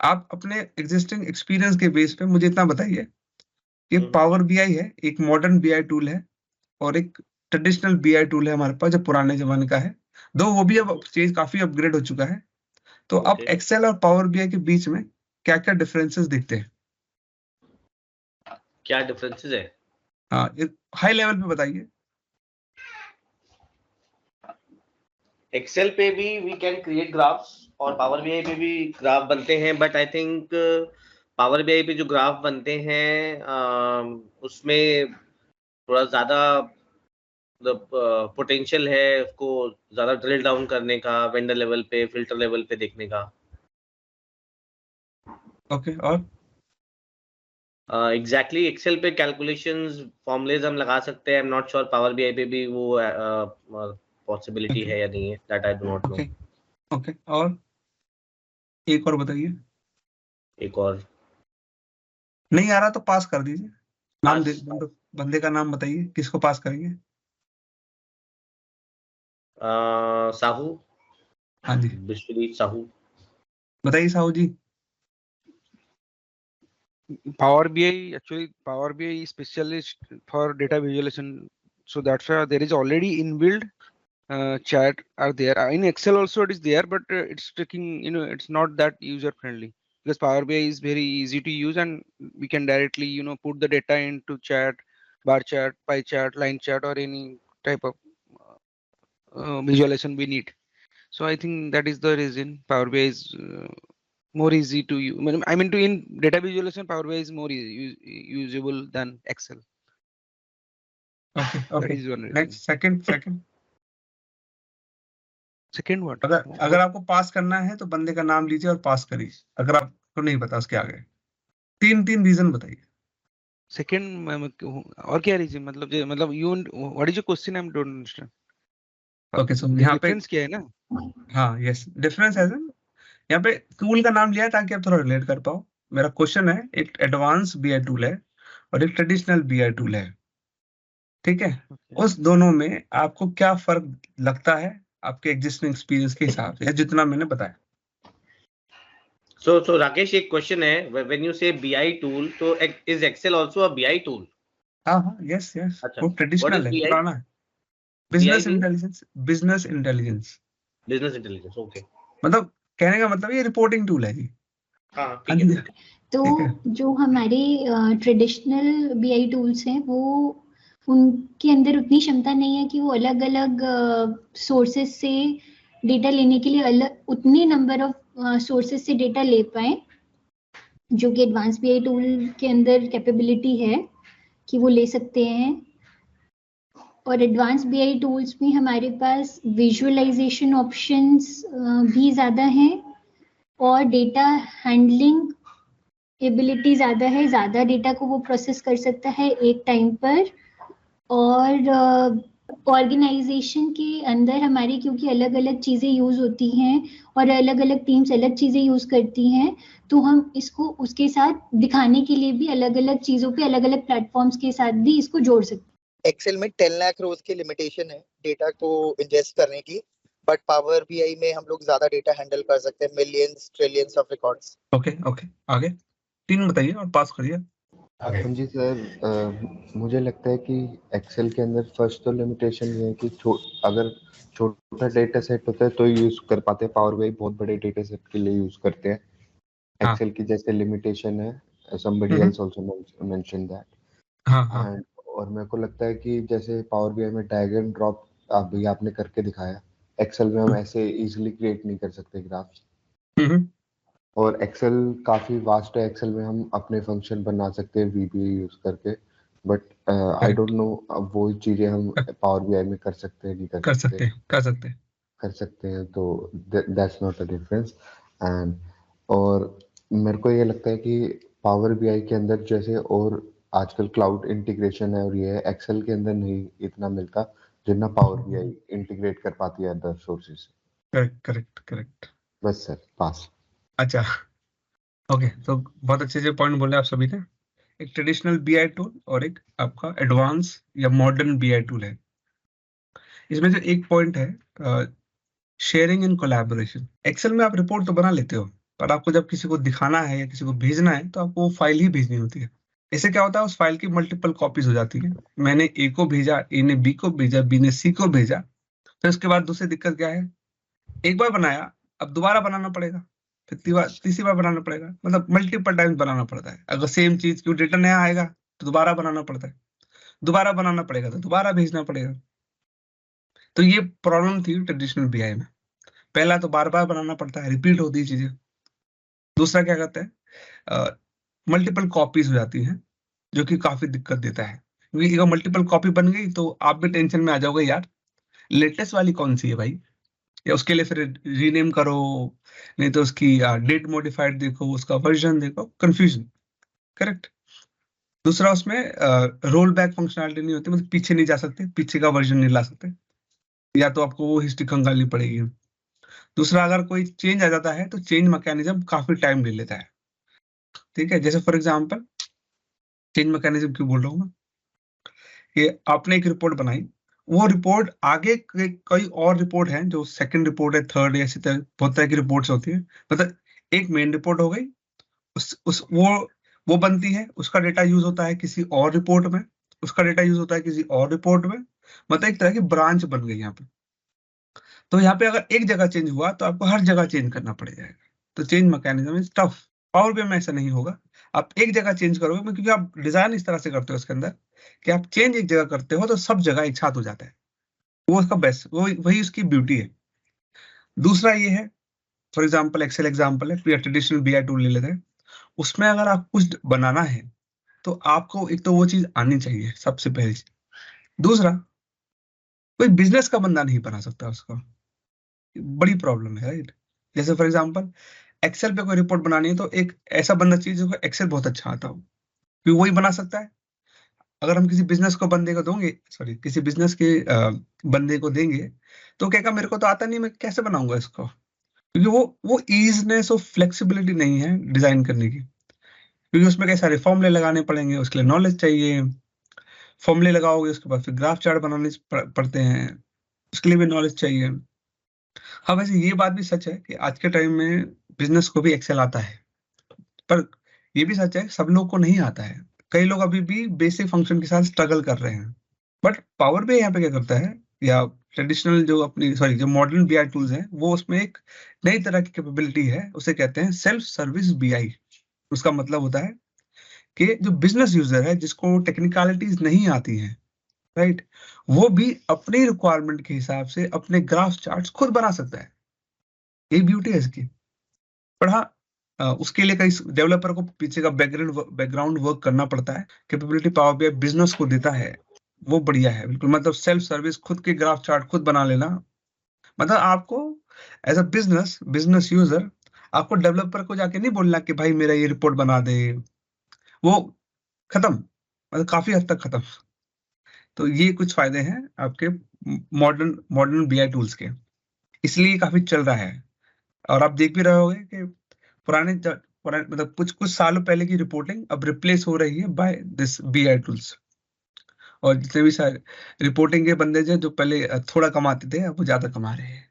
आप अपने existing experience के बेस पे मुझे इतना बताइए कि पावर बीआई है, एक मॉडर्न बीआई टूल है और एक ट्रेडिशनल बीआई टूल है हमारे पास जो पुराने जमाने का है, दो वो भी अब चीज काफी अपग्रेड हो चुका है। तो अब Okay. एक्सेल और पावर बीआई के बीच में क्या क्या डिफरेंसेस दिखते हैं? क्या डिफरेंसेस है? हाँ, हाई लेवल पे बताइए। एक्सेल पे भी वी कैन क्रिएट ग्राफ्स और पावर बीआई पे भी ग्राफ बनते हैं, but I think power BI पे जो ग्राफ बनते हैं उसमें थोड़ा ज्यादा पोटेंशियल है उसको ज्यादा ड्रिल डाउन करने का, वेंडर लेवल पे, फिल्टर लेवल पे देखने का। ओके, और एग्जैक्टली एक्सेल पे कैलकुलेशंस फॉर्मुलेज हम लगा सकते हैं। I am not sure power BI पे भी वो पॉसिबिलिटी ओके है या नहीं है, that I do not know. Okay okay, और एक और बताइए। एक और नहीं आ रहा तो पास कर दीजिए। नाम पास बंदे का नाम बताइए, किसको पास करेंगे? साहू, हाँ जी, विश्वजीत साहू। बताइए साहू जी। Power BI, actually Power BI is specialist for data visualization, so that's why there is already inbuilt chat are there. In Excel also it is there, but it's taking, it's not that user friendly, because Power BI is very easy to use and we can directly put the data into chat, bar chart, pie chart, line chart, or any type of visualization we need. So I think that is the reason Power BI is more easy to use. I mean, in data visualization, Power BI is more usable than Excel. Okay That okay, is one reason. Next, second Second what? अगर आपको पास करना है तो बंदे का नाम लीजिए और पास करिए, अगर आपको नहीं पता उसके आगे तीन रीजन बताइए। Second, और क्या reason? मतलब you, what is your question? I don't understand. Okay, so यहाँ पे Difference क्या है ना? हाँ, यस, डिफरेंस है सर। यहाँ पे टूल का नाम लिया है ताकि आप थोड़ा रिलेट कर पाओ। मेरा क्वेश्चन है, एक एडवांस बीआई टूल है और एक ट्रेडिशनल बीआई टूल है, ठीक है? Okay. उस दोनों में आपको क्या फर्क लगता है आपके एग्जिस्टिंग एक्सपीरियंस के हिसाब से, जितना मैंने बताया? So राकेश, एक क्वेश्चन है, when you say BI tool, so is Excel also a BI tool? हाँ हाँ, यस यस, अच्छा, वो what ट्रेडिशनल is है, BI? पुराना है। BI business means intelligence, business intelligence business intelligence. Okay. मतलब कहने का मतलब ये रिपोर्टिंग टूल है जी। हाँ, हाँ ठीक जी, है। तो ठीक है। जो हमारे ट्रेडिशनल बीआई टूल्स हैं, वो उनके अंदर उतनी क्षमता नहीं है कि वो अलग अलग सोर्सेस से डेटा लेने के लिए अलग उतने नंबर ऑफ सोर्सेस से डेटा ले पाए, जो कि एडवांस बीआई टूल के अंदर कैपेबिलिटी है कि वो ले सकते हैं। और एडवांस बीआई टूल्स में हमारे पास विजुअलाइजेशन ऑप्शंस भी ज़्यादा हैं और डेटा हैंडलिंग एबिलिटी ज़्यादा है, ज़्यादा डेटा को वो प्रोसेस कर सकता है एक टाइम पर। और ऑर्गेनाइजेशन के अंदर हमारी क्योंकि अलग अलग चीज़ें यूज़ होती हैं और अलग अलग टीम्स अलग चीज़ें यूज़ करती हैं, तो हम इसको उसके साथ दिखाने के लिए भी अलग अलग चीज़ों पे अलग अलग प्लेटफॉर्म्स के साथ भी इसको जोड़ सकते हैं। एक्सेल में 10 लाख रोज की लिमिटेशन है डेटा को इंजेस्ट करने की, बट पावर बीआई में हम लोग ज्यादा डेटा हैंडल कर सकते हैं, millions trillions of records. Okay okay, आगे तीन बताइए और पास करिए। जी सर, मुझे लगता है कि एक्सेल के अंदर फर्स्ट तो लिमिटेशन ये है कि अगर छोटा डेटा सेट होता है तो यूज कर पाते हैं, पावर बीआई बहुत बड़े डेटा सेट के लिए यूज करते हैं। हाँ। एक्सेल की जैसे लिमिटेशन है, somebody else also mentioned that. हाँ हाँ, And, और मेरे को लगता है कि जैसे पावर बीआई में ड्रैग एंड ड्रॉप अभी आपने करके दिखाया, एक्सेल में हम ऐसे इजीली क्रिएट नहीं कर सकते ग्राफ्स। और एक्सेल काफी वास्ट है, एक्सेल में हम अपने फंक्शन बना सकते हैं वीबीए यूज करके, बट आई डोंट नो अब वो चीजें हम पावर बीआई में कर सकते हैं नहीं कर सकते हैं, तो that's not a difference. And और मेरे को ये लगता है कि पावर बीआई के अंदर जैसे और आजकल क्लाउड इंटीग्रेशन है और ये है, एक्सेल के अंदर नहीं इतना मिलता जितना पावर बीआई इंटीग्रेट कर पाती है अदर सोर्सेज से। करेक्ट। बस सर, पास। अच्छा, ओके, तो बहुत अच्छे से पॉइंट बोले आप सभी ने। एक ट्रेडिशनल बीआई टूल और एक आपका एडवांस या मॉडर्न बीआई टूल है। इसमें जो एक पॉइंट है, शेयरिंग इन कोलैबोरेशन। एक्सेल में आप रिपोर्ट तो बना लेते हो, पर आपको जब किसी को दिखाना है या किसी को भेजना है तो आपको वो फाइल ही भेजनी होती है। इससे क्या होता है, उस फाइल की मल्टीपल कॉपीज हो जाती है। मैंने ए को भेजा, ए ने बी को भेजा, बी ने सी को भेजा, फिर उसके बाद दूसरी दिक्कत क्या है, एक बार बनाया, अब दोबारा बनाना पड़ेगा, फिर तीसरी बार बनाना पड़ेगा, मतलब मल्टीपल टाइम्स बनाना पड़ता है। अगर सेम चीज क्यों डेटा नया आएगा तो दोबारा बनाना पड़ता है, दोबारा बनाना पड़ेगा तो दोबारा भेजना पड़ेगा। तो ये प्रॉब्लम थी ट्रेडिशनल बीआई में। पहला तो बार बार बनाना पड़ता है, रिपीट होती है चीजें। दूसरा क्या कहते हैं, मल्टीपल कॉपीज हो जाती हैं, जो कि काफी दिक्कत देता है, क्योंकि अगर मल्टीपल कॉपी बन गई तो आप भी टेंशन में आ जाओगे, यार लेटेस्ट वाली कौन सी है भाई, या उसके लिए फिर रीनेम करो, नहीं तो उसकी डेट मॉडिफाइड देखो, उसका वर्जन देखो, कंफ्यूजन। करेक्ट। दूसरा उसमें रोल बैक फंक्शनलिटी नहीं होती, मतलब पीछे नहीं जा सकते, पीछे का वर्जन नहीं ला सकते, या तो आपको वो हिस्ट्री खंगालनी पड़ेगी। दूसरा, अगर कोई चेंज आ जाता है तो चेंज मैकेनिज्म काफी टाइम ले लेता है। ठीक है, जैसे फॉर एग्जांपल चेंज मैकेनिज्म क्यों बोल रहा हूँ मैं, कि आपने एक रिपोर्ट बनाई, वो रिपोर्ट आगे कई और रिपोर्ट हैं जो सेकंड रिपोर्ट है, थर्ड है, ऐसी तरह बहुत तरह की रिपोर्ट्स होती है। मतलब एक मेन रिपोर्ट हो गई, उस वो बनती है, उसका डेटा यूज होता है किसी और रिपोर्ट में, उसका डेटा यूज होता है किसी और रिपोर्ट में, मतलब एक तरह की ब्रांच बन गई यहाँ पे। तो यहाँ पे अगर एक जगह चेंज हुआ तो आपको हर जगह चेंज करना पड़ जाएगा, तो change mechanism is tough. Power BI में ऐसा नहीं होगा, आप एक जगह चेंज करोगे, क्योंकि आप डिजाइन इस तरह से करते हो इसके अंदर कि आप चेंज एक जगह करते हो तो सब जगह एक साथ हो जाता है, वो उसका बेस्ट, वही उसकी ब्यूटी है। दूसरा ये है, फॉर एग्जाम्पल एक्सेल एग्जाम्पल है, ट्रेडिशनल बीआई टूल ले लेते हैं, उसमें अगर आप कुछ बनाना है तो आपको एक तो वो चीज आनी चाहिए, सबसे पहली चीज। दूसरा, कोई बिजनेस का बंदा नहीं बना सकता उसका, बड़ी प्रॉब्लम है, राइट। जैसे फॉर एग्जाम्पल एक्सेल पे कोई रिपोर्ट बनानी है तो एक ऐसा बंदा चाहिए जिसको एक्सेल बहुत अच्छा आता हो, क्योंकि वही बना सकता है। अगर हम किसी बिजनेस को बंदे को दोगे, सॉरी किसी बिजनेस के बंदे को देंगे तो कहेगा मेरे को तो आता नहीं, मैं कैसे बनाऊंगा इसको, क्योंकि वो ईजनेस और फ्लेक्सिबिलिटी नहीं है डिजाइन करने की, क्योंकि उसमें कई सारे फॉर्मूले लगाने पड़ेंगे, उसके लिए नॉलेज चाहिए, फॉर्मूले लगाओगे उसके बाद फिर ग्राफ चार्ट बनाने पड़ते हैं, उसके लिए भी नॉलेज चाहिए। हाँ, वैसे ये बात भी सच है कि आज के टाइम में बिजनेस को भी एक्सेल आता है, पर ये भी सच है सब लोग को नहीं आता है, कई लोग अभी भी बेसिक फंक्शन के साथ स्ट्रगल कर रहे हैं। बट पावर बीआई यहाँ पे क्या करता है, या ट्रेडिशनल जो मॉडर्न बीआई टूल्स हैं, वो उसमें एक नई तरह की कैपेबिलिटी है, उसे कहते हैं सेल्फ सर्विस बीआई। उसका मतलब होता है कि जो बिजनेस यूजर है, जिसको टेक्निकलिटीज नहीं आती हैं, राइट, वो भी अपनी रिक्वायरमेंट के हिसाब से अपने ग्राफ चार्ट्स खुद बना सकता है। ये ब्यूटी है इसकी। पर हाँ, उसके लिए कई डेवलपर को पीछे का बैकग्राउंड वर्क करना पड़ता है। कैपेबिलिटी पावर बीआई बिजनेस को देता है, वो बढ़िया है बिल्कुल। मतलब सेल्फ सर्विस, खुद के ग्राफ चार्ट खुद बना लेना, मतलब आपको एज अ बिजनेस यूजर आपको डेवलपर को जाके नहीं बोलना कि भाई मेरा ये रिपोर्ट बना दे, वो खत्म, मतलब काफी हद तक खत्म। तो ये कुछ फायदे हैं आपके मॉडर्न बीआई टूल्स के, इसलिए काफी चल रहा है। और आप देख भी रहे होंगे कि पुराने मतलब कुछ सालों पहले की रिपोर्टिंग अब रिप्लेस हो रही है बाय दिस बीआई टूल्स। और जितने भी सारे रिपोर्टिंग के बंदे जो पहले थोड़ा कमाते थे, अब वो ज्यादा कमा रहे हैं।